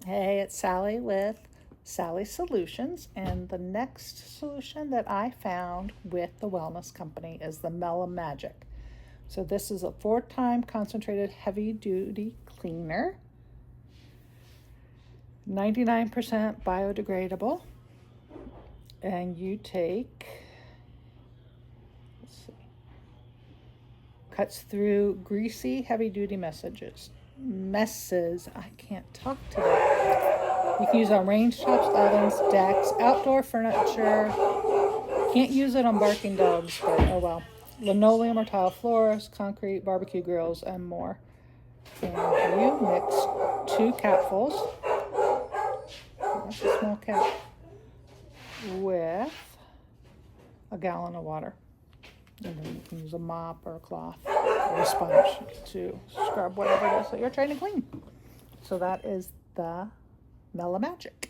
Hey, it's Sally with Sally Solutions, and the next solution that I found with the wellness company is the Melamagic. So this is a 4-time concentrated heavy-duty cleaner, 99% biodegradable, and you take, cuts through greasy heavy-duty messes. I can't talk today. You can use it on range tops, ovens, decks, outdoor furniture. Can't use it on barking dogs, but oh well. Linoleum or tile floors, concrete, barbecue grills, and more. And you mix 2 capfuls, that's a small cap, with a gallon of water. And then you can use a mop or a cloth or a sponge to scrub whatever it is that you're trying to clean. So that is the Melamagic.